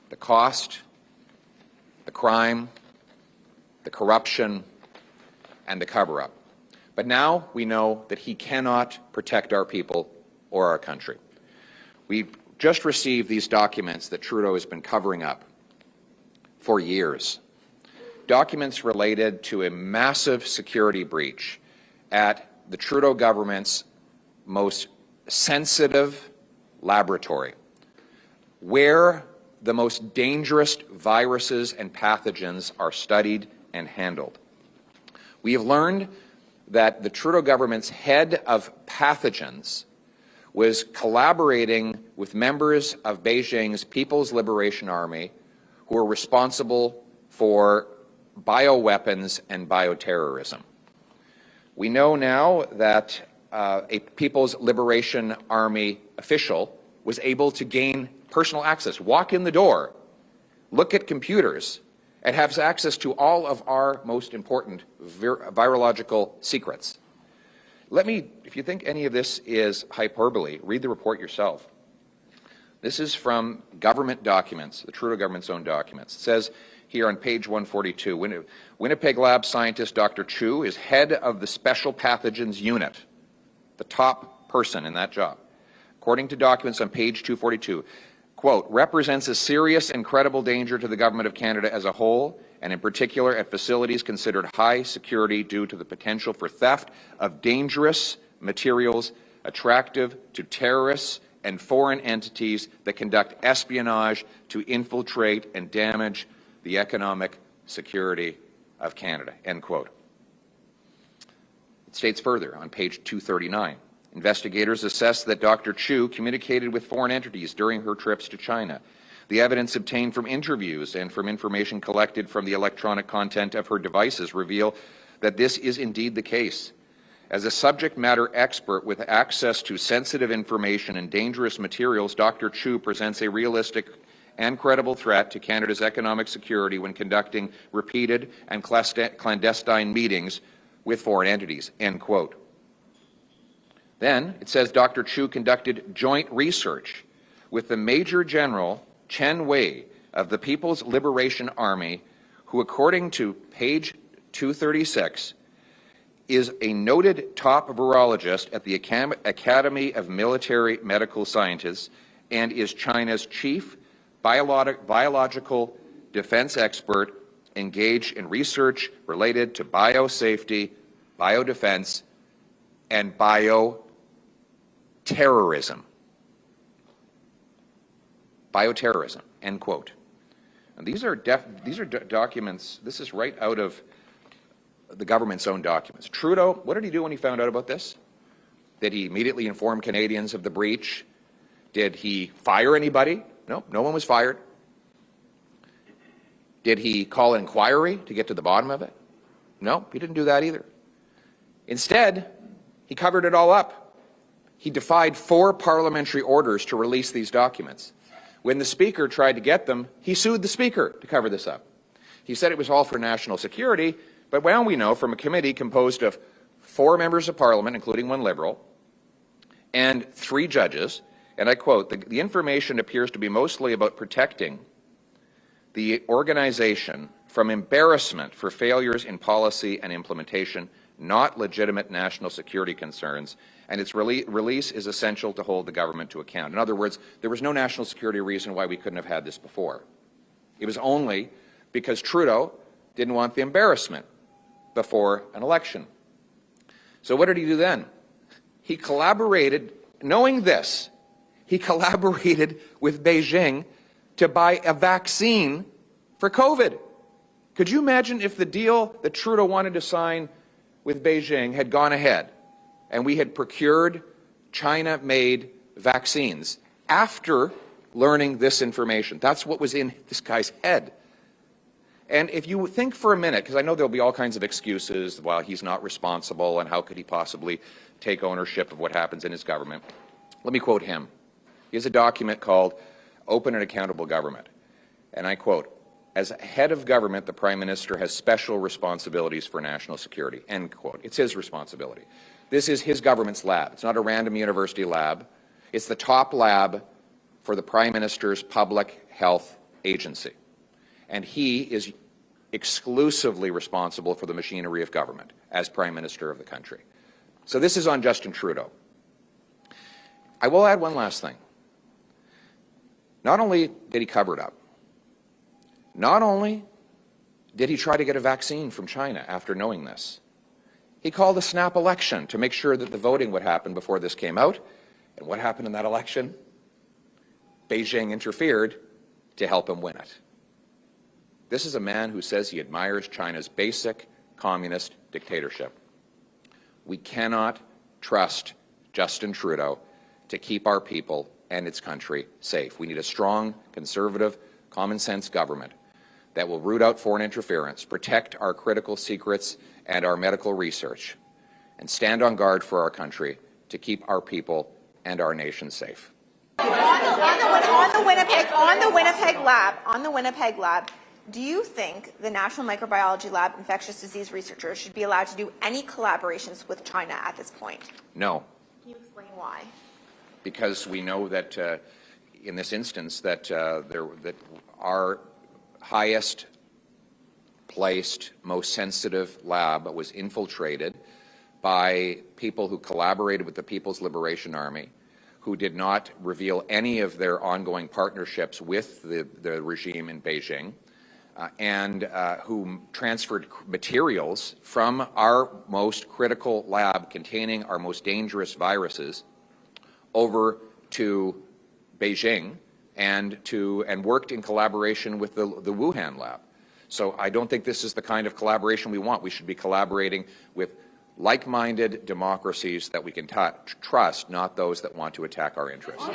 the cost, the crime, the corruption, and the cover-up. But now we know that he cannot protect our people or our country. We just received these documents that Trudeau has been covering up for years. Documents related to a massive security breach at the Trudeau government's most sensitive laboratory, where the most dangerous viruses and pathogens are studied and handled. We have learned that the Trudeau government's head of pathogens was collaborating with members of Beijing's People's Liberation Army who are responsible for bioweapons and bioterrorism. We know now that a People's Liberation Army official was able to gain personal access, walk in the door, look at computers, and have access to all of our most important virological secrets. Let me, if you think any of this is hyperbole, read the report yourself. This is from government documents, the Trudeau government's own documents. It says here on page 142, Winnipeg lab scientist Dr. Chu is head of the Special Pathogens Unit, the top person in that job. According to documents on page 242, quote, represents a serious and credible danger to the Government of Canada as a whole, and in particular at facilities considered high security due to the potential for theft of dangerous materials attractive to terrorists and foreign entities that conduct espionage to infiltrate and damage the economic security of Canada, end quote. It states further on page 239, investigators assess that Dr. Chu communicated with foreign entities during her trips to China. The evidence obtained from interviews and from information collected from the electronic content of her devices reveal that this is indeed the case. As a subject matter expert with access to sensitive information and dangerous materials, Dr. Chu presents a realistic and credible threat to Canada's economic security when conducting repeated and clandestine meetings with foreign entities, end quote. Then it says Dr. Chu conducted joint research with the Major General Chen Wei of the People's Liberation Army, who, according to page 236, is a noted top virologist at the Academy of Military Medical Sciences and is China's chief biological defense expert engaged in research related to biosafety, biodefense, and bioterrorism. Bioterrorism, end quote. And these are documents, this is right out of the government's own documents. Trudeau, what did he do when he found out about this? Did he immediately inform Canadians of the breach? Did he fire anybody? No, no one was fired. Did he call an inquiry to get to the bottom of it? No, he didn't do that either. Instead, he covered it all up. He defied 4 parliamentary orders to release these documents. When the Speaker tried to get them, he sued the Speaker to cover this up. He said it was all for national security, but now we know from a committee composed of 4 members of Parliament, including 1 Liberal, and 3 judges, and I quote, the information appears to be mostly about protecting the organization from embarrassment for failures in policy and implementation, not legitimate national security concerns, and its release is essential to hold the government to account. In other words, there was no national security reason why we couldn't have had this before. It was only because Trudeau didn't want the embarrassment before an election. So what did he do then? He collaborated, knowing this, he collaborated with Beijing to buy a vaccine for COVID. Could you imagine if the deal that Trudeau wanted to sign with Beijing had gone ahead and we had procured China-made vaccines after learning this information? That's what was in this guy's head. And if you think for a minute, because I know there'll be all kinds of excuses, well, he's not responsible and how could he possibly take ownership of what happens in his government. Let me quote him. He has a document called Open and Accountable Government. And I quote, as head of government, the Prime Minister has special responsibilities for national security, end quote. It's his responsibility. This is his government's lab. It's not a random university lab. It's the top lab for the Prime Minister's public health agency. And he is exclusively responsible for the machinery of government as Prime Minister of the country. So this is on Justin Trudeau. I will add one last thing. Not only did he cover it up, not only did he try to get a vaccine from China after knowing this, he called a snap election to make sure that the voting would happen before this came out. And what happened in that election? Beijing interfered to help him win it. This is a man who says he admires China's basic communist dictatorship. We cannot trust Justin Trudeau to keep our people and its country safe. We need a strong, conservative, common-sense government that will root out foreign interference, protect our critical secrets and our medical research, and stand on guard for our country to keep our people and our nation safe. On the Winnipeg lab, do you think the National Microbiology Lab infectious disease researchers should be allowed to do any collaborations with China at this point? No. Can you explain why? Because we know that in this instance that our highest placed, most sensitive lab was infiltrated by people who collaborated with the People's Liberation Army, who did not reveal any of their ongoing partnerships with the regime in Beijing, and who transferred materials from our most critical lab containing our most dangerous viruses over to Beijing and worked in collaboration with the Wuhan lab. So I don't think this is the kind of collaboration we want. We should be collaborating with like-minded democracies that we can trust, not those that want to attack our interests.